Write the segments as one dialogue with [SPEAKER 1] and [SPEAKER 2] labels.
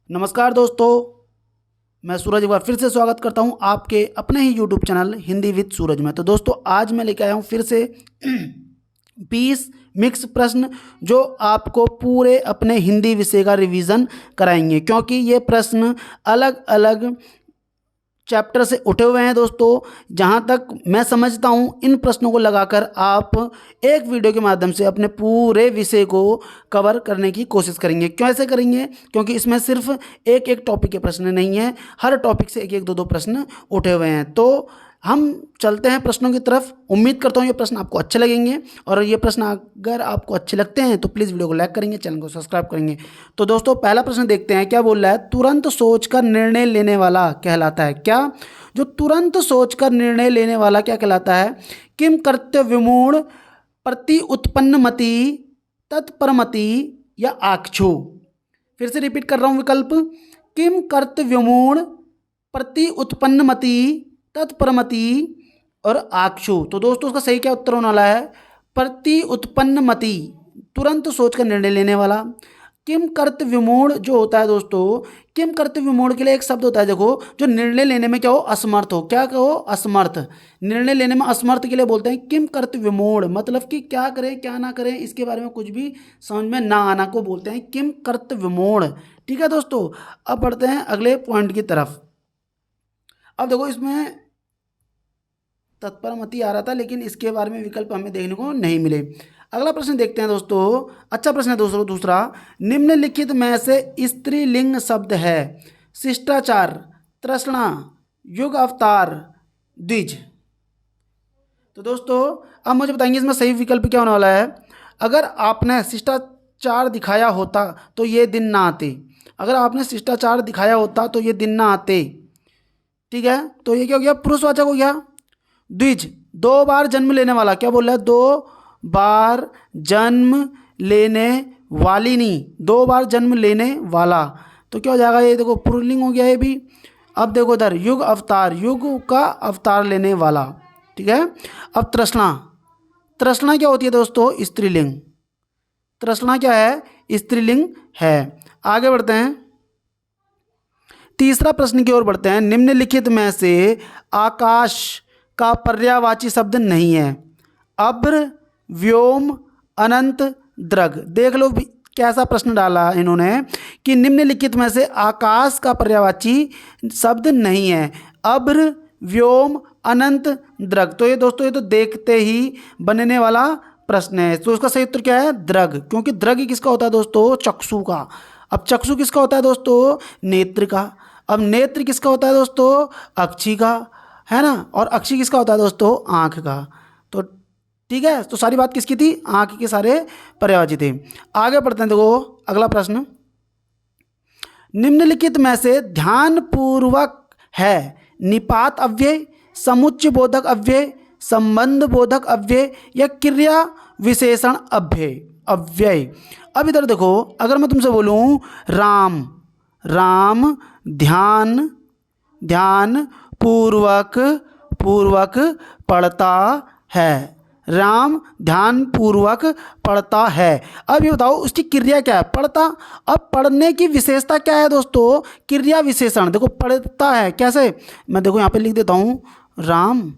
[SPEAKER 1] नमस्कार दोस्तों, मैं सूरज एक बार फिर से स्वागत करता हूं आपके अपने ही यूट्यूब चैनल हिंदी विद सूरज में। तो दोस्तों आज मैं लेके आया हूं फिर से 20 मिक्स प्रश्न जो आपको पूरे अपने हिंदी विषय का रिवीजन कराएंगे, क्योंकि ये प्रश्न अलग अलग चैप्टर से उठे हुए हैं। दोस्तों जहाँ तक मैं समझता हूँ इन प्रश्नों को लगाकर आप एक वीडियो के माध्यम से अपने पूरे विषय को कवर करने की कोशिश करेंगे। क्यों ऐसे करेंगे? क्योंकि इसमें सिर्फ एक एक टॉपिक के प्रश्न नहीं हैं, हर टॉपिक से एक एक दो प्रश्न उठे हुए हैं। तो हम चलते हैं प्रश्नों की तरफ। उम्मीद करता हूँ ये प्रश्न आपको अच्छे लगेंगे, और ये प्रश्न अगर आपको अच्छे लगते हैं तो प्लीज़ वीडियो को लाइक करेंगे, चैनल को सब्सक्राइब करेंगे। तो दोस्तों पहला प्रश्न देखते हैं, क्या बोल रहा है? तुरंत सोचकर निर्णय लेने वाला कहलाता है क्या? जो तुरंत सोचकर निर्णय लेने वाला क्या कहलाता है? किम कर्तव्यमूढ़, प्रति उत्पन्नमति, तत्परमति या आक्षु? फिर से रिपीट कर रहा हूँ विकल्प। किम कर्तव्यमूढ़, प्रति उत्पन्नमति, तत्परमति और आक्षु। तो दोस्तों उसका सही क्या उत्तर होने वाला है? प्रति उत्पन्नमति, तुरंत सोचकर निर्णय लेने वाला। किम कर्तव्य विमूढ़ जो होता है दोस्तों, किम कर्तव्य विमूढ़ के लिए एक शब्द होता है, देखो, जो निर्णय लेने में क्या हो? असमर्थ हो। क्या कहो? असमर्थ। निर्णय लेने में असमर्थ के लिए बोलते हैं किम कर्तव्य विमूढ़, मतलब कि क्या करें क्या ना करें इसके बारे में कुछ भी समझ में ना आना को बोलते हैं किम कर्तव्य विमूढ़। ठीक है दोस्तों, अब बढ़ते हैं अगले पॉइंट की तरफ। अब देखो इसमें तत्परमति आ रहा था, लेकिन इसके बारे में विकल्प हमें देखने को नहीं मिले। अगला प्रश्न देखते हैं दोस्तों। अच्छा प्रश्न है दोस्तों दूसरा। निम्नलिखित में से स्त्रीलिंग शब्द है? शिष्टाचार, तृष्णा, युग अवतार, द्विज। तो दोस्तों अब मुझे बताएंगे इसमें सही विकल्प क्या होने वाला है। अगर आपने शिष्टाचार दिखाया होता तो ये दिन ना आते। अगर आपने शिष्टाचार दिखाया होता तो ये दिन ना आते। ठीक है, तो ये क्या हो गया? पुरुषवाचक हो गया। द्विज, 2 बार जन्म लेने वाला। क्या बोल रहा है? 2 बार जन्म लेने वाली नहीं, 2 बार जन्म लेने वाला। तो क्या हो जाएगा? ये देखो पुल्लिंग हो गया ये भी। अब देखो इधर युग अवतार, युग का अवतार लेने वाला। ठीक है। अब तृष्णा, तृष्णा क्या होती है दोस्तों? स्त्रीलिंग। तृष्णा क्या है? स्त्रीलिंग है। आगे बढ़ते हैं, तीसरा प्रश्न की ओर बढ़ते हैं। निम्नलिखित में से आकाश का पर्यायवाची शब्द नहीं है? अभ्र, व्योम, अनंत, दृग। देख लो कैसा प्रश्न डाला इन्होंने कि निम्नलिखित में से आकाश का पर्यायवाची शब्द नहीं है। अभ्र, व्योम, अनंत, दृग। तो ये दोस्तों ये तो देखते ही बनने वाला प्रश्न है। तो उसका सही उत्तर क्या है? दृग। क्योंकि दृग किसका होता है दोस्तों? चक्षु का। अब चक्षु किसका होता है दोस्तों? नेत्र का। अब नेत्र किसका होता है दोस्तों? अक्षी का, है ना। और अक्षी किसका होता है दोस्तों? आँख का। तो ठीक है, तो सारी बात किसकी थी? आँख के सारे पर्यायवाची थे। आगे बढ़ते हैं, देखो अगला प्रश्न। निम्नलिखित में से ध्यानपूर्वक है निपात अव्यय, समुच्चय बोधक अव्यय, संबंध बोधक अव्यय या क्रिया विशेषण अव्यय। अब इधर देखो, अगर मैं तुमसे बोलूं राम, राम ध्यान पूर्वक पढ़ता है। राम ध्यान पूर्वक पढ़ता है। अब ये बताओ उसकी क्रिया क्या है? पढ़ता। अब पढ़ने की विशेषता क्या है दोस्तों? क्रिया विशेषण। देखो पढ़ता है कैसे, मैं देखो यहाँ पे लिख देता हूँ, राम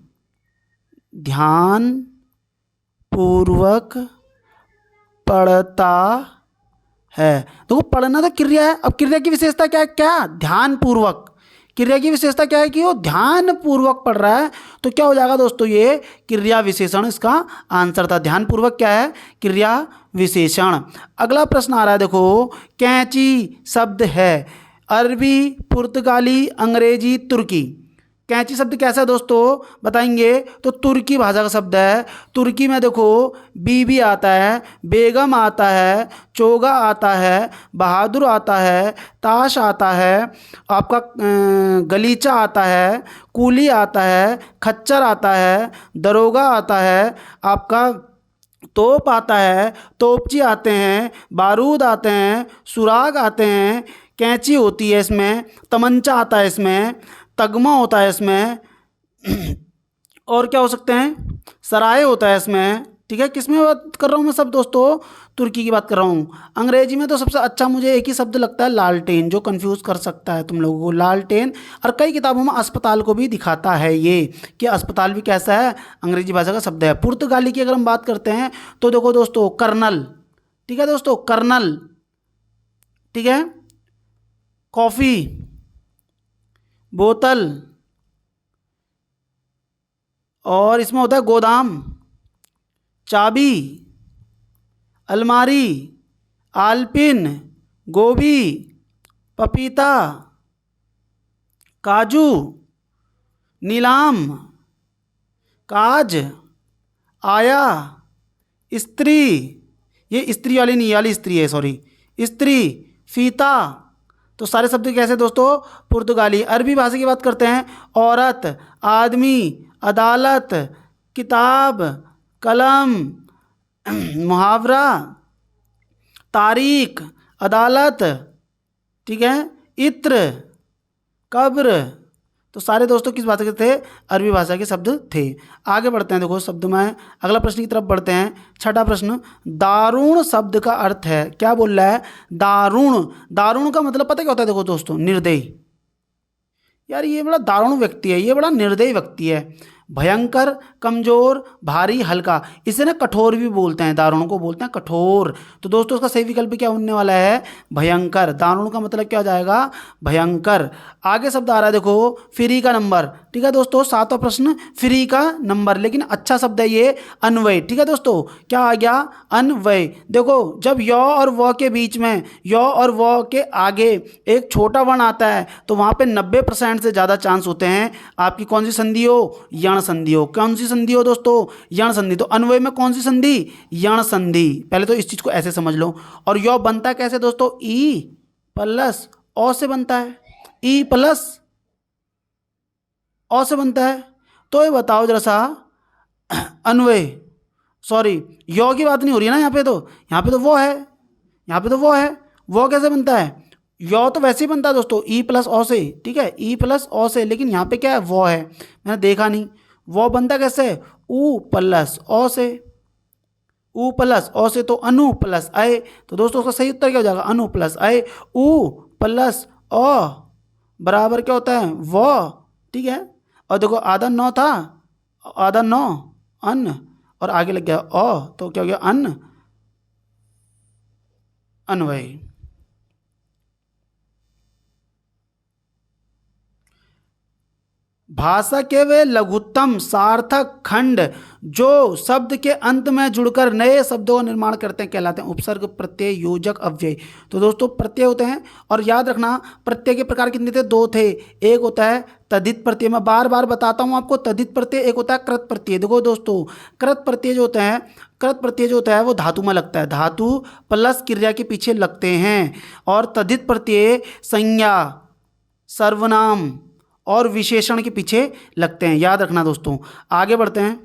[SPEAKER 1] ध्यान पूर्वक पढ़ता है। देखो पढ़ना तो क्रिया है। अब क्रिया की विशेषता क्या है? क्या? ध्यान पूर्वक। क्रिया की विशेषता क्या है कि वो ध्यान पूर्वक पढ़ रहा है। तो क्या हो जाएगा दोस्तों? ये क्रिया विशेषण इसका आंसर था। ध्यान पूर्वक क्या है? क्रिया विशेषण। अगला प्रश्न आ रहा है, देखो कैंची शब्द है? अरबी, पुर्तगाली, अंग्रेजी, तुर्की। कैंची शब्द कैसा है दोस्तों? बताएंगे तो तुर्की भाषा का शब्द है। तुर्की में देखो बीबी आता है, बेगम आता है, चोगा आता है, बहादुर आता है, ताश आता है, आपका गलीचा आता है, कूली आता है, खच्चर आता है, दरोगा आता है, आपका तोप आता है, तोपची आते हैं, बारूद आते हैं, सुराग आते हैं, कैंची होती है इसमें, तमंचा आता है इसमें, तगमा होता है इसमें, और क्या हो सकते हैं? सराय होता है इसमें, ठीक है, किस में बात कर रहा हूँ मैं सब दोस्तों? तुर्की की बात कर रहा हूँ। अंग्रेजी में तो सबसे अच्छा मुझे एक ही शब्द लगता है, लालटेन, जो कंफ्यूज कर सकता है तुम लोगों को, लालटेन। और कई किताबों में अस्पताल को भी दिखाता है ये, कि अस्पताल भी कैसा है, अंग्रेजी भाषा का शब्द है। पुर्तगाली की अगर हम बात करते हैं तो देखो दोस्तों, कर्नल, ठीक है दोस्तों, कर्नल, ठीक है। कॉफ़ी, बोतल, और इसमें होता है गोदाम, चाबी, अलमारी, आलपिन, गोभी, पपीता, काजू, नीलाम, काज, आया, स्त्री, ये स्त्री वाली नहीं, वाली स्त्री है, सॉरी, स्त्री, फीता। तो सारे शब्द कैसे दोस्तों? पुर्तगाली। अरबी भाषा की बात करते हैं, औरत, आदमी, अदालत, किताब, कलम, मुहावरा, तारीख, अदालत, ठीक है, इत्र, कब्र। तो सारे दोस्तों किस भाषा के थे? अरबी भाषा के शब्द थे। आगे बढ़ते हैं, देखो शब्द में अगला प्रश्न की तरफ बढ़ते हैं। छठा प्रश्न, दारुण शब्द का अर्थ है, क्या बोल रहा है? दारुण। दारुण का मतलब पता क्या होता है? देखो दोस्तों, निर्दयी। यार ये बड़ा दारुण व्यक्ति है, ये बड़ा निर्दयी व्यक्ति है। भयंकर, कमजोर, भारी, हल्का, इसे ना कठोर भी बोलते हैं, दारुण को बोलते हैं कठोर। तो दोस्तों उसका सही विकल्प क्या होने वाला है? भयंकर। दारुण का मतलब क्या हो जाएगा? भयंकर। आगे शब्द आ रहा है देखो, फ्री का नंबर, ठीक है दोस्तों, सातवां प्रश्न, फ्री का नंबर, लेकिन अच्छा शब्द है ये, अन्वय, ठीक है दोस्तों, क्या आ गया? अन्वय। देखो जब य और व के बीच में, य और व के आगे एक छोटा वर्ण आता है तो वहाँ पे 90% से ज़्यादा चांस होते हैं आपकी कौन सी संधि हो? यण संधि हो। कौन सी संधि हो दोस्तों? यण संधि। तो अन्वय में कौन सी संधि? यण संधि। पहले तो इस चीज को ऐसे समझ लो। और यो बनता है कैसे दोस्तों? ई प्लस ओ से बनता है, ई प्लस ओ से बनता है। तो ये बताओ जरा सा, अन्वय, सॉरी यो की बात नहीं हो रही है ना यहाँ पे, तो यहाँ पे तो वो है, यहाँ पे तो वो है। वो कैसे बनता है? यो तो वैसे ही बनता है दोस्तों, ई प्लस ओ से, ठीक है, ई प्लस ओ से, लेकिन यहाँ पे क्या है? वो है, मैंने देखा नहीं। वो बनता कैसे? ऊ प्लस ओ से, ऊ प्लस ओ से, तो अनु प्लस अय। तो दोस्तों उसका सही उत्तर क्या हो जाएगा? अनु प्लस अय। ऊ प्लस ओ बराबर क्या होता है? वो, ठीक है। और देखो आधा नौ था, आधा नौ अन्न, और आगे लग गया ओ, तो क्या हो गया? अन्न, अन्वय। भाषा के वे लघुत्तम सार्थक खंड जो शब्द के अंत में जुड़कर नए शब्दों का निर्माण करते हैं कहलाते हैं उपसर्ग, प्रत्यय, योजक, अव्यय। तो दोस्तों प्रत्यय होते हैं, और याद रखना प्रत्यय के प्रकार कितने थे? दो थे। एक होता है तद्धित प्रत्यय, मैं बार बार बताता हूँ आपको, तद्धित प्रत्यय। एक होता है कृत प्रत्यय। देखो दोस्तों, कृत प्रत्यय जो होता है, कृत प्रत्यय जो होता है वो धातु में लगता है, धातु प्लस क्रिया के पीछे लगते हैं। और तद्धित प्रत्यय संज्ञा, सर्वनाम और विशेषण के पीछे लगते हैं, याद रखना दोस्तों। आगे बढ़ते हैं।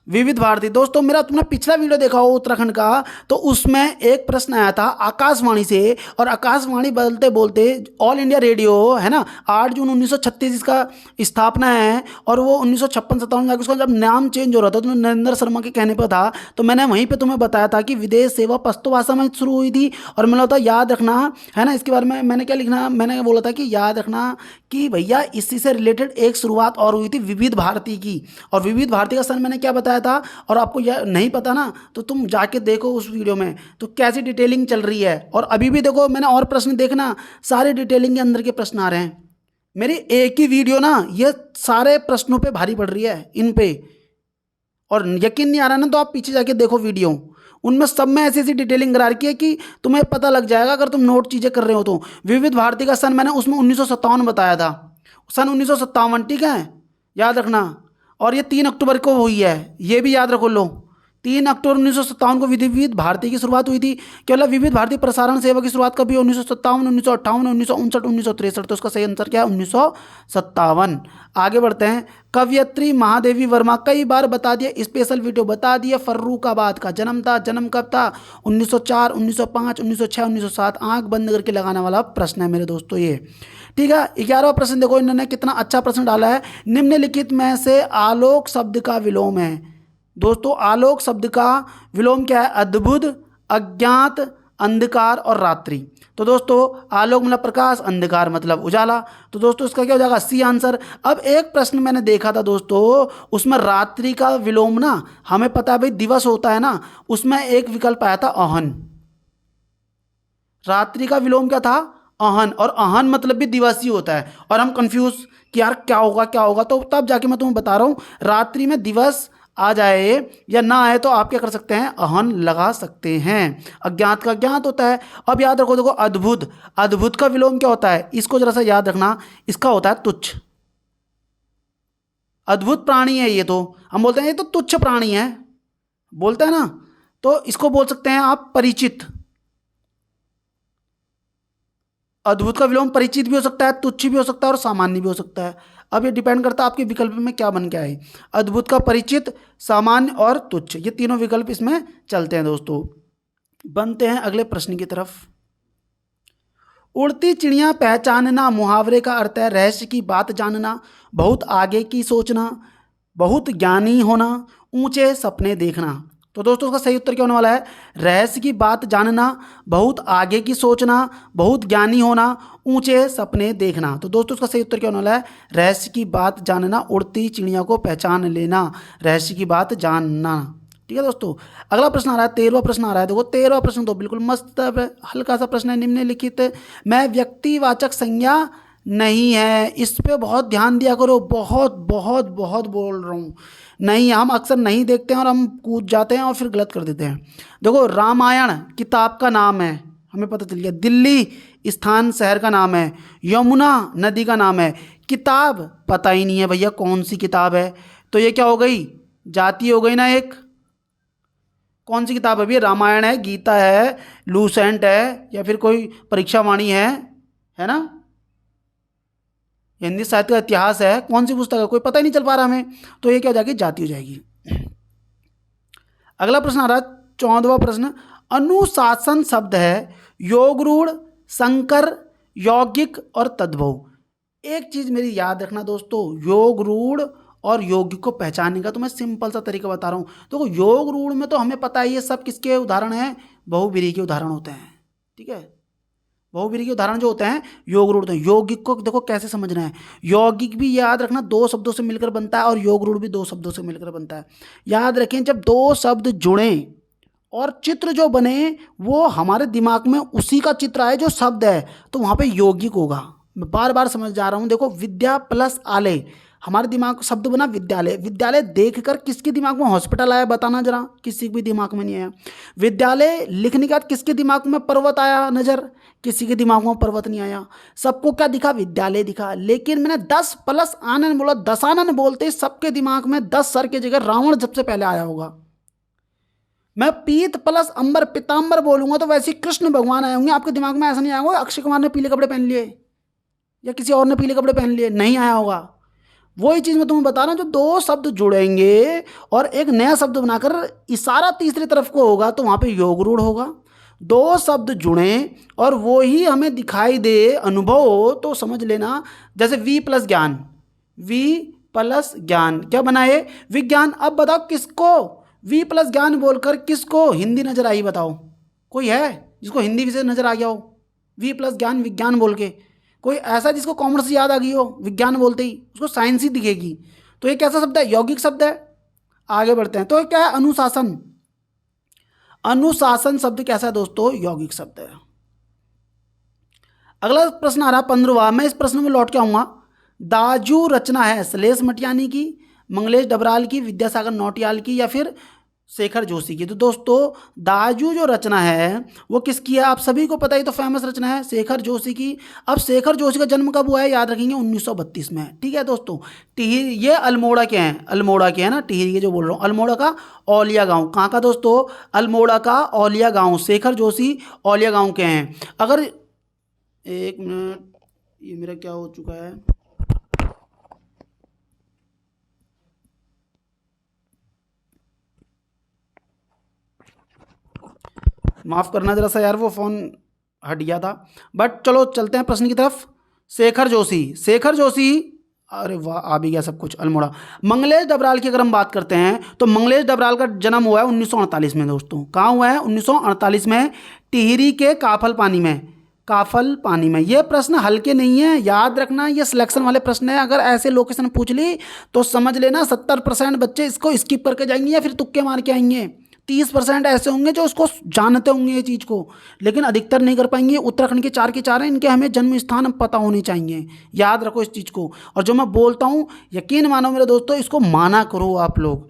[SPEAKER 1] विविध भारती, दोस्तों मेरा तुमने पिछला वीडियो देखा हो उत्तराखंड का, तो उसमें एक प्रश्न आया था आकाशवाणी से, और आकाशवाणी बोलते बोलते ऑल इंडिया रेडियो है ना, 8 जून 1936 इसका स्थापना है, और वो 1956-57 में उसका जब नाम चेंज हो रहा था तो नरेंद्र शर्मा के कहने पर था। तो मैंने वहीं पर तुम्हें बताया था कि विदेश सेवा पश्तो भाषा में शुरू हुई थी, और मैंने बोला था याद रखना है ना, इसके बारे में मैंने क्या लिखना, मैंने बोला था कि याद रखना कि भैया इसी से रिलेटेड एक शुरुआत और हुई थी विविध भारती की, और विविध भारती का सन मैंने क्या बताया था, और आपको यह नहीं पता ना तो तुम जाके देखो उस वीडियो में, तो कैसी डिटेलिंग चल रही है। और अभी भी देखो मैंने और प्रश्न देखना, सारे डिटेलिंग के अंदर के प्रश्न आ रहे हैं। मेरी एक ही वीडियो ना ये सारे प्रश्नों पे भारी पड़ रही है इन पे, और यकीन नहीं आ रहा ना तो आप पीछे जाके देखो वीडियो, उनमें सब में ऐसी ऐसी डिटेलिंग करा रखी है कि तुम्हें पता लग जाएगा अगर तुम नोट चीज़ें कर रहे हो तो। विविध भारती का सन मैंने उसमें 1957 बताया था, सन 1957, ठीक है, याद रखना। और ये 3 अक्टूबर को हुई है, ये भी याद रखो लो, 3 अक्टूबर 1957 को विविध भारती की शुरुआत हुई थी। केवल विविध भारती प्रसारण सेवा की शुरुआत कभी 1957, 1958, 1959, 1963। तो उसका सही आंसर क्या है? 1957। आगे बढ़ते हैं। कवयित्री महादेवी वर्मा, कई बार बता दिया, स्पेशल वीडियो बता दिया, फर्रुखाबाद का जन्म था, जन्म कब था? 1904, 1905, 1906, 1907। आंख बंद करके लगाने वाला प्रश्न है मेरे दोस्तों ये, ठीक है। 11वां प्रश्न देखो, इन्होंने कितना अच्छा प्रश्न डाला है। निम्नलिखित में से आलोक शब्द का विलोम है, दोस्तों आलोक शब्द का विलोम क्या है? अद्भुत, अज्ञात, अंधकार और रात्रि। तो दोस्तों आलोक मतलब प्रकाश, अंधकार मतलब उजाला। तो दोस्तों इसका क्या हो जाएगा? C answer. अब एक प्रश्न मैंने देखा था दोस्तों, उसमें रात्रि का विलोम ना, हमें पता है भाई दिवस होता है ना, उसमें एक विकल्प आया था अहन। रात्रि का विलोम क्या था? अहन। और अहन मतलब भी दिवस ही होता है, और हम कंफ्यूज कि यार क्या होगा क्या होगा, तो तब जाके मैं तुम्हें बता रहा हूँ, रात्रि में दिवस आ जाए या ना आए तो आप क्या कर सकते हैं? अहन लगा सकते हैं। अज्ञात का ज्ञात होता है। अब याद रखो, देखो अद्भुत, अद्भुत का विलोम क्या होता है? इसको जरा सा याद रखना, इसका होता है तुच्छ। अद्भुत प्राणी है ये, तो हम बोलते हैं ये तो तुच्छ प्राणी है, बोलते हैं ना, तो इसको बोल सकते हैं आप परिचित। अद्भुत का विलोम परिचित भी हो सकता है, तुच्छ भी हो सकता है और सामान्य भी हो सकता है। अब ये डिपेंड करता है आपके विकल्प में क्या बन के आए। अद्भुत का परिचित, सामान्य और तुच्छ, ये तीनों विकल्प इसमें चलते हैं दोस्तों। बनते हैं अगले प्रश्न की तरफ। उड़ती चिड़िया पहचानना, मुहावरे का अर्थ है रहस्य की बात जानना, बहुत आगे की सोचना, बहुत ज्ञानी होना, ऊंचे सपने देखना। तो दोस्तों उसका सही उत्तर क्या होने वाला है? रहस्य की बात जानना, बहुत आगे की सोचना, बहुत ज्ञानी होना, ऊंचे सपने देखना। तो दोस्तों उसका सही उत्तर क्या होने वाला है? रहस्य की बात जानना, उड़ती चिड़िया को पहचान लेना, रहस्य की बात जानना। ठीक है दोस्तों, अगला प्रश्न आ रहा है, 13वां प्रश्न आ रहा है। देखो 13वां प्रश्न तो बिल्कुल मस्त हल्का सा प्रश्न है। निम्नलिखित मैं व्यक्तिवाचक संज्ञा नहीं है, इस पे बहुत ध्यान दिया करो, बहुत बहुत बहुत बोल रहा हूँ। नहीं, हम अक्सर नहीं देखते हैं और हम कूद जाते हैं और फिर गलत कर देते हैं। देखो रामायण किताब का नाम है, हमें पता चल गया। दिल्ली स्थान शहर का नाम है। यमुना नदी का नाम है। किताब पता ही नहीं है भैया कौन सी किताब है, तो ये क्या हो गई? जाति हो गई ना एक। कौन सी किताब है भैया? रामायण है, गीता है, लूसेंट है, या फिर कोई परीक्षा वाणी है ना, हिंदी साहित्य का इतिहास है, कौन सी पुस्तक है? कोई पता ही नहीं चल पा रहा हमें, तो ये क्या हो जाएगी? जाति हो जाएगी। अगला प्रश्न आ रहा है 14वां प्रश्न। अनुशासन शब्द है योगरूढ़, संकर, यौगिक और तद्भव। एक चीज मेरी याद रखना दोस्तों, योगरूढ़ और यौगिक को पहचानने का तो मैं सिंपल सा तरीका बता रहा हूँ। देखो योगरूढ़ में तो हमें पता है ये सब किसके उदाहरण हैं? बहुव्रीहि के उदाहरण होते हैं। ठीक है, बहुव्रीहि के उदाहरण जो होते हैं योगरूढ़ होते हैं। यौगिक को देखो कैसे समझना है, यौगिक भी याद रखना 2 शब्दों से मिलकर बनता है और योगरूढ़ भी 2 शब्दों से मिलकर बनता है। याद रखें, जब 2 शब्द जुड़े और चित्र जो बने वो हमारे दिमाग में उसी का चित्र आए जो शब्द है, तो वहाँ पे यौगिक होगा। मैं बार बार समझ जा रहा हूँ। देखो विद्या प्लस आलय, हमारे दिमाग का शब्द बना विद्यालय। विद्यालय देखकर किसके दिमाग में हॉस्पिटल आया? बताना जरा, किसी के भी दिमाग में नहीं आया। विद्यालय लिखने के बाद किसके दिमाग में पर्वत आया नजर? किसी के दिमाग में पर्वत नहीं आया। सबको क्या दिखा? विद्यालय दिखा। लेकिन मैंने 10 प्लस आनंद बोला, दशानन बोलते सबके दिमाग में 10 सर की जगह रावण सबसे पहले आया होगा। मैं पीत प्लस अंबर पीतांबर बोलूंगा तो वैसे कृष्ण भगवान आए होंगे, आपके दिमाग में ऐसा नहीं आया होगा अक्षय कुमार ने पीले कपड़े पहन लिए या किसी और ने पीले कपड़े पहन लिए, नहीं आया होगा। वही चीज मैं तुम्हें बता रहा हूँ, जो 2 शब्द जुड़ेंगे और एक नया शब्द बनाकर इशारा तीसरी तरफ को होगा तो वहां पे योगरूढ़ होगा। 2 शब्द जुड़े और वो ही हमें दिखाई दे, अनुभव हो, तो समझ लेना। जैसे वी प्लस ज्ञान, वी प्लस ज्ञान क्या बनाए? विज्ञान। अब बताओ किसको वी प्लस ज्ञान बोलकर किसको हिंदी नजर आई? बताओ, कोई है जिसको हिंदी विषय नजर आ गया हो? वी प्लस ज्ञान विज्ञान बोल के कोई ऐसा जिसको कॉमर्स याद आ गई हो विज्ञान बोलते ही? उसको साइंस ही दिखेगी। तो ये कैसा शब्द है? यौगिक शब्द है। आगे बढ़ते हैं, तो ये क्या है? अनुशासन। अनुशासन शब्द कैसा है दोस्तों? यौगिक शब्द है। अगला प्रश्न आ रहा 15वां। मैं इस प्रश्न में लौट के आऊंगा। दाजू रचना है श्लेष मटियानी की, मंगलेश डबराल की, विद्यासागर नौटियाल की या फिर शेखर जोशी की? तो दोस्तों दाजू जो रचना है वो किसकी है? आप सभी को पता ही, तो फेमस रचना है शेखर जोशी की। अब शेखर जोशी का जन्म कब हुआ है? याद रखेंगे 1932 में। ठीक है दोस्तों, टिहरी, ये अल्मोड़ा के हैं, अल्मोड़ा के हैं ना, टिहरी के जो बोल रहा हूँ, अल्मोड़ा का औलिया गांव। कहाँ का दोस्तों? अल्मोड़ा का औलिया गांव। शेखर जोशी औलिया गांव के हैं। अगर एक मिनट, ये मेरा क्या हो चुका है? माफ़ करना जरा सा यार, वो फ़ोन हट गया था। बट चलो चलते हैं प्रश्न की तरफ। शेखर जोशी, शेखर जोशी अरे वाह, आ भी गया सब कुछ, अल्मोड़ा। मंगलेश डबराल की अगर हम बात करते हैं तो मंगलेश डबराल का जन्म हुआ है 1948 में दोस्तों। कहाँ हुआ है? 1948 में, टिहरी के काफल पानी में। काफल पानी में। ये प्रश्न हल्के नहीं है, याद रखना, ये सिलेक्शन वाले प्रश्न है। अगर ऐसे लोकेशन पूछ ली तो समझ लेना 70% बच्चे इसको स्किप करके जाएंगे या फिर तुक्के मार के आएंगे। 30% ऐसे होंगे जो उसको जानते होंगे ये चीज़ को, लेकिन अधिकतर नहीं कर पाएंगे। उत्तराखंड के 4 के 4 हैं, इनके हमें जन्म स्थान पता होने चाहिए। याद रखो इस चीज़ को। और जो मैं बोलता हूँ, यकीन मानो मेरे दोस्तों, इसको माना करो आप लोग।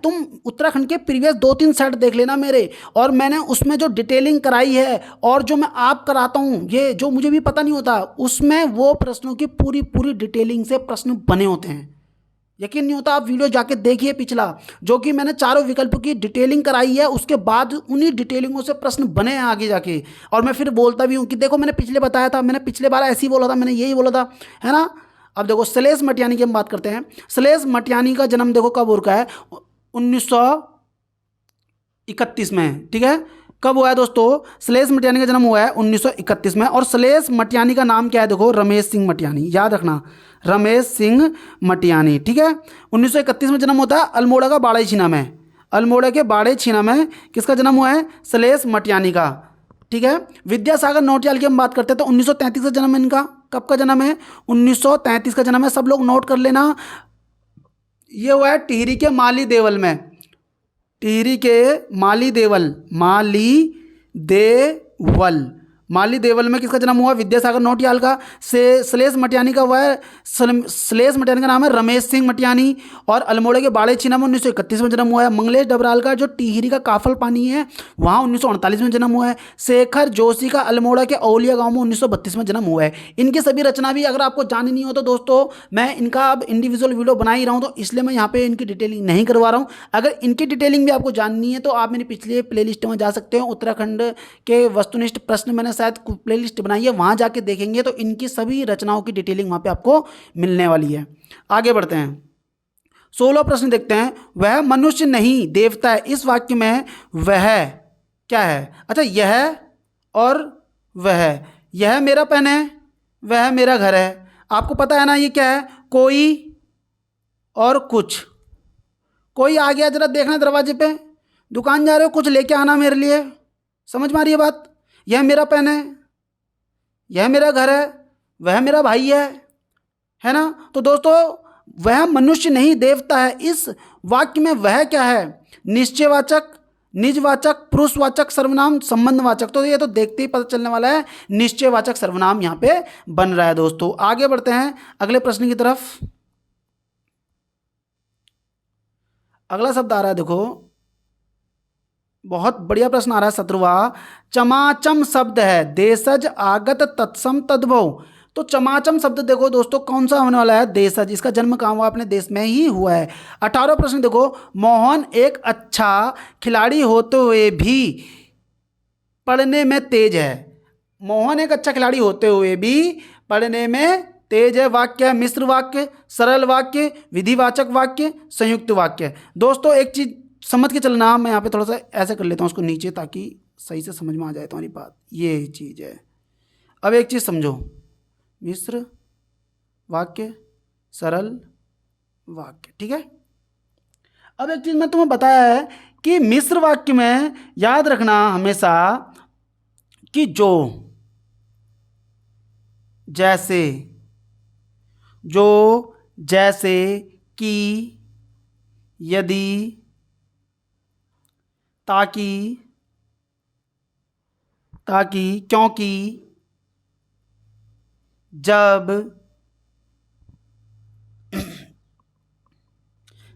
[SPEAKER 1] तुम उत्तराखंड के प्रीवियस 2-3 सेट देख लेना मेरे, और मैंने उसमें जो डिटेलिंग कराई है और जो मैं आप कराता हूँ, ये जो मुझे भी पता नहीं होता, उसमें वो प्रश्नों की पूरी पूरी डिटेलिंग से प्रश्न बने होते हैं। यकीन नहीं होता, आप वीडियो जाके देखिए पिछला, जो कि मैंने चारों विकल्पों की डिटेलिंग कराई है, उसके बाद उन्हीं डिटेलिंगों से प्रश्न बने हैं आगे जाके। और मैं फिर बोलता भी हूँ कि देखो मैंने पिछले बताया था, मैंने पिछले बार ऐसे ही बोला था, मैंने यही बोला था, है ना। अब देखो शैलेश मटियानी की हम बात करते हैं। शैलेश मटियानी का जन्म देखो कब हो रखा है? 1931 में। ठीक है, कब हुआ है दोस्तों? शैलेश मटियानी का जन्म हुआ है 1931 में। और शैलेश मटियानी का नाम क्या है? देखो, रमेश सिंह मटियानी। याद रखना, रमेश सिंह मटियानी। ठीक है, 1931 में जन्म होता है अल्मोड़ा का बाड़े छीना में। अल्मोड़ा के बाड़े छीना में किसका जन्म हुआ है? शैलेश मटियानी का। ठीक है, विद्यासागर नौटियाल की हम बात करते हैं तो 1933 का जन्म है इनका। कब का जन्म है? 1933 का जन्म है। सब लोग नोट कर लेना। ये हुआ है टिहरी के माली देवल में। टिहरी के माली देवल, माली देवल में किसका जन्म हुआ? विद्यासागर नौटियाल का। शैलेश मटियानी का हुआ है, शैलेश मटियानी का नाम है रमेश सिंह मटियानी। और अल्मोड़े के बाड़े छीना में 1931 में जन्म हुआ है। मंगलेश डबराल का जो टिहरी का काफल पानी है वहाँ 1948 में जन्म हुआ है। शेखर जोशी का अल्मोड़ा के औलिया गाँव में 1932 में जन्म हुआ है। इनकी सभी रचना भी अगर आपको जाननी नहीं हो तो दोस्तों, मैं इनका अब इंडिविजुअल वीडियो बना ही रहा हूँ, तो इसलिए मैं यहाँ पे इनकी डिटेलिंग नहीं करवा रहा हूँ। अगर इनकी डिटेलिंग भी आपको जाननी है तो आप मेरी पिछले प्लेलिस्ट में जा सकते हो। उत्तराखंड के वस्तुनिष्ठ प्रश्न मैंने शायद प्लेलिस्ट बनाई है, वहाँ जाके देखेंगे तो इनकी सभी रचनाओं की डिटेलिंग वहाँ पे आपको मिलने वाली है। आगे बढ़ते हैं, 16 प्रश्न देखते हैं। वह मनुष्य नहीं देवता है, इस वाक्य में वह क्या है? अच्छा, यह और वह। यह मेरा पेन है, वह मेरा घर है। आपको पता है ना ये क्या है? कोई और कुछ। कोई आ गया, जरा देखना दरवाजे पे, दुकान जा रहे हो, कुछ लेके आना मेरे लिए। समझ में आ रही है बात? यह मेरा पेन है, यह मेरा घर है, वह मेरा भाई है ना। तो दोस्तों, वह मनुष्य नहीं देवता है, इस वाक्य में वह क्या है? निश्चयवाचक, निजवाचक, पुरुषवाचक, सर्वनाम, संबंधवाचक। तो ये तो देखते ही पता चलने वाला है, निश्चयवाचक सर्वनाम यहाँ पे बन रहा है दोस्तों। आगे बढ़ते हैं अगले प्रश्न की तरफ। अगला शब्द आ रहा है, देखो बहुत बढ़िया प्रश्न आ रहा है, 17वां। चमाचम शब्द है, देशज, आगत, तत्सम, तद्भव। तो चमाचम शब्द देखो दोस्तों कौन सा होने वाला है? देशज। इसका जन्म कहाँ हुआ? अपने देश में ही हुआ है। 18वां प्रश्न देखो, मोहन एक अच्छा खिलाड़ी होते हुए भी पढ़ने में तेज है। मोहन एक अच्छा खिलाड़ी होते हुए भी पढ़ने में तेज है। वाक्य है मिश्र वाक्य, सरल वाक्य, विधिवाचक वाक्य, संयुक्त वाक्य। दोस्तों एक चीज समझ के चलना, मैं यहाँ पे थोड़ा सा ऐसे कर लेता हूँ उसको नीचे, ताकि सही से समझ में आ जाए तुम्हारी बात। ये चीज़ है। अब एक चीज़ समझो, मिश्र वाक्य, सरल वाक्य। ठीक है, अब एक चीज़ मैं तुम्हें बताया है कि मिश्र वाक्य में याद रखना हमेशा कि जो, जैसे, जो, जैसे, कि, यदि, ताकि, ताकि, क्योंकि, जब,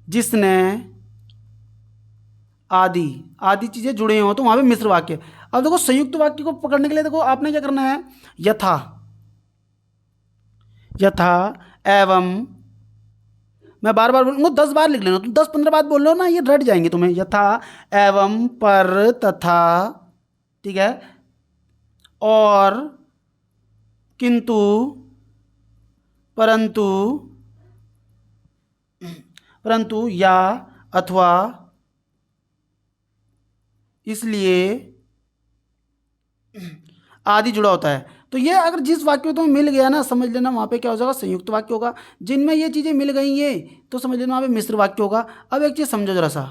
[SPEAKER 1] जिसने, आदि आदि चीज़ें जुड़े हो तो वहाँ पे मिश्र वाक्य। अब देखो संयुक्त वाक्य को पकड़ने के लिए देखो आपने क्या करना है? यथा, यथा, एवं। मैं बार बार बोलूँगा, 10 बार लिख लेना, तुम 10-15 बार बोल लो ना, ये रट जाएंगे तुम्हें। यथा, एवं, पर, तथा। ठीक है, और, किंतु, परंतु, परंतु, या, अथवा, इसलिए आदि जुड़ा होता है। तो तो ये अगर जिस वाक्य में तुम्हें मिल गया ना, समझ लेना वहाँ पे क्या हो जाएगा, संयुक्त वाक्य होगा। जिनमें ये चीज़ें मिल गई ये तो समझ लेना वहाँ पे मिश्र वाक्य होगा। अब एक चीज़ समझो जरा सा,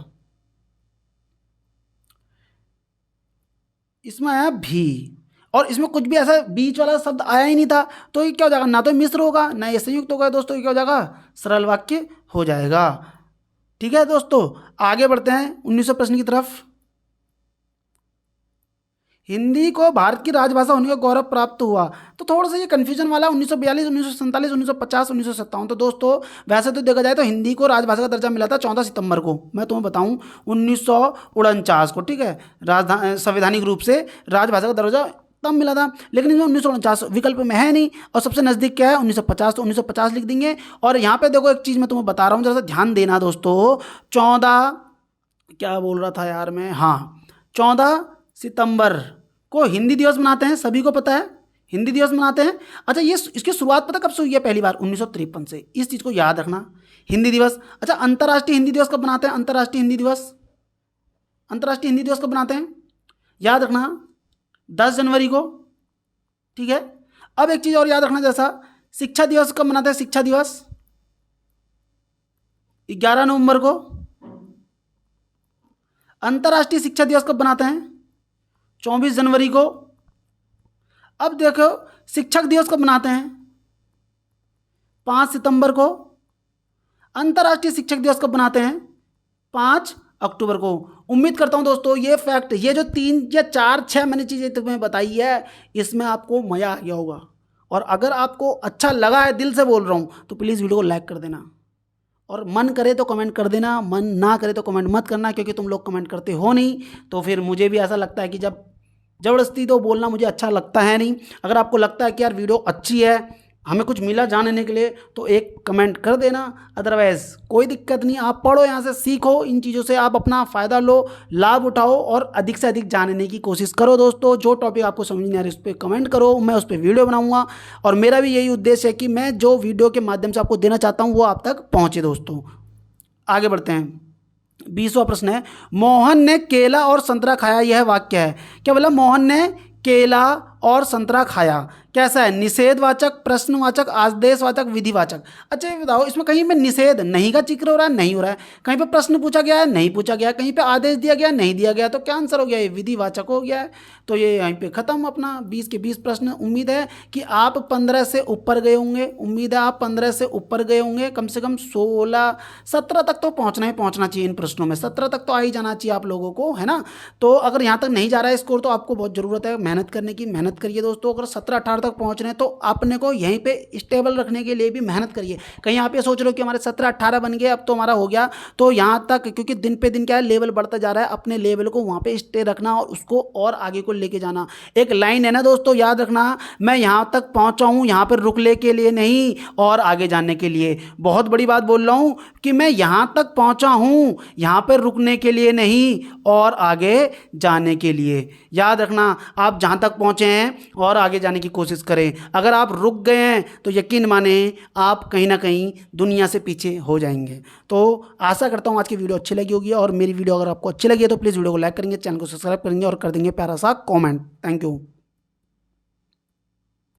[SPEAKER 1] इसमें आया भी और इसमें कुछ भी ऐसा बीच वाला शब्द आया ही नहीं था, तो ये क्या हो जाएगा, ना तो मिश्र होगा ना ये संयुक्त होगा दोस्तों, ये क्या हो जाएगा, सरल वाक्य हो जाएगा। ठीक है दोस्तों, आगे बढ़ते हैं 1900 प्रश्न की तरफ। हिंदी को भारत की राजभाषा होने का गौरव प्राप्त हुआ, तो थोड़ा सा ये कन्फ्यूजन वाला 1942, 1947, 1950, 1957। तो दोस्तों वैसे तो देखा जाए तो हिंदी को राजभाषा का दर्जा मिला था 14 सितंबर को, मैं तुम्हें बताऊं 1949 को। ठीक है, राजधानी संवैधानिक रूप से राजभाषा का दर्जा तब मिला था, लेकिन इसमें 1949 विकल्प में है नहीं, और सबसे नज़दीक क्या है 1950, तो 1950 लिख देंगे। और यहाँ पे देखो एक चीज़ मैं तुम्हें बता रहा हूँ, जरा सा ध्यान देना दोस्तों। 14 क्या बोल रहा था यार मैं, हाँ 14 सितंबर को हिंदी दिवस मनाते हैं, सभी को पता है हिंदी दिवस मनाते हैं। अच्छा ये इसकी शुरुआत पता कब से हुई है, पहली बार 1953 से, इस चीज़ को याद रखना, हिंदी दिवस। अच्छा अंतर्राष्ट्रीय हिंदी दिवस कब मनाते हैं, अंतर्राष्ट्रीय हिंदी दिवस, अंतर्राष्ट्रीय हिंदी दिवस कब मनाते हैं, याद रखना 10 जनवरी को। ठीक है, अब एक चीज़ और याद रखना, जैसा शिक्षा दिवस कब मनाते हैं, शिक्षा दिवस 11 नवंबर को। अंतर्राष्ट्रीय शिक्षा दिवस कब मनाते हैं, 24 जनवरी को। अब देखो शिक्षक दिवस कब मनाते हैं, 5 सितंबर को। अंतर्राष्ट्रीय शिक्षक दिवस कब मनाते हैं, 5 अक्टूबर को। उम्मीद करता हूं दोस्तों ये फैक्ट, ये जो 3 या 4 6 मैंने चीज़ें तुम्हें बताई है, इसमें आपको मज़ा आ गया होगा। और अगर आपको अच्छा लगा है, दिल से बोल रहा हूँ, तो प्लीज़ वीडियो को लाइक कर देना, और मन करे तो कमेंट कर देना, मन ना करे तो कमेंट मत करना, क्योंकि तुम लोग कमेंट करते हो नहीं, तो फिर मुझे भी ऐसा लगता है कि जब ज़बरदस्ती तो बोलना मुझे अच्छा लगता है नहीं। अगर आपको लगता है कि यार वीडियो अच्छी है, हमें कुछ मिला जानने के लिए, तो एक कमेंट कर देना, अदरवाइज़ कोई दिक्कत नहीं, आप पढ़ो, यहाँ से सीखो, इन चीज़ों से आप अपना फ़ायदा लो, लाभ उठाओ, और अधिक से अधिक जानने की कोशिश करो दोस्तों। जो टॉपिक आपको समझ नहीं आ रही उस पर कमेंट करो, मैं उस पर वीडियो बनाऊँगा, और मेरा भी यही उद्देश्य है कि मैं जो वीडियो के माध्यम से आपको देना चाहता हूँ वो आप तक पहुँचे दोस्तों। आगे बढ़ते हैं, 20वां प्रश्न है, मोहन ने केला और संतरा खाया, यह वाक्य है। क्या बोला, मोहन ने केला और संतरा खाया, कैसा है, निषेधवाचक, प्रश्नवाचक, आदेशवाचक, विधिवाचक। अच्छा ये बताओ, इसमें कहीं पे निषेध नहीं का जिक्र हो रहा है, नहीं हो रहा है, कहीं पे प्रश्न पूछा गया है, नहीं पूछा गया है, कहीं पे आदेश दिया गया, नहीं दिया गया, तो क्या आंसर हो गया, ये विधिवाचक हो गया है। तो ये यहीं पे खत्म अपना 20 के 20 प्रश्न। उम्मीद है कि आप 15 से ऊपर गए होंगे, उम्मीद है आप 15 से ऊपर गए होंगे, कम से कम 16 17 तक तो पहुँचना ही पहुँचना चाहिए इन प्रश्नों में, 17 तक तो आ ही जाना चाहिए आप लोगों को, है ना। तो अगर यहाँ तक नहीं जा रहा है स्कोर, तो आपको बहुत ज़रूरत है मेहनत करने की, मेहनत करिए दोस्तों। अगर 17-18 तक पहुँच रहे हैं तो अपने को यहीं पे स्टेबल रखने के लिए भी मेहनत करिए। कहीं आप ये सोच रहे हो कि हमारे 17-18 बन गए, अब तो हमारा हो गया, तो यहाँ तक, क्योंकि दिन पे दिन क्या है लेवल बढ़ता जा रहा है, अपने लेवल को वहाँ पे स्टे रखना और उसको और आगे को लेके जाना। एक लाइन है ना दोस्तों, याद रखना, मैं यहाँ तक पहुँचा हूँ यहाँ पर रुकने के लिए नहीं, और आगे जाने के लिए। बहुत बड़ी बात बोल रहा हूँ कि मैं यहाँ तक पहुँचा हूँ यहाँ पर रुकने के लिए नहीं, और आगे जाने के लिए। याद रखना, आप जहाँ तक पहुँचे हैं और आगे जाने की कोशिश करें। अगर आप रुक गए हैं तो यकीन माने आप कहीं ना कहीं दुनिया से पीछे हो जाएंगे। तो आशा करता हूँ आज की वीडियो अच्छी लगी होगी, और मेरी वीडियो अगर आपको अच्छी लगी है तो प्लीज़ वीडियो को लाइक करेंगे, चैनल को सब्सक्राइब करेंगे, और कर देंगे प्यारा सा कमेंट। Thank you.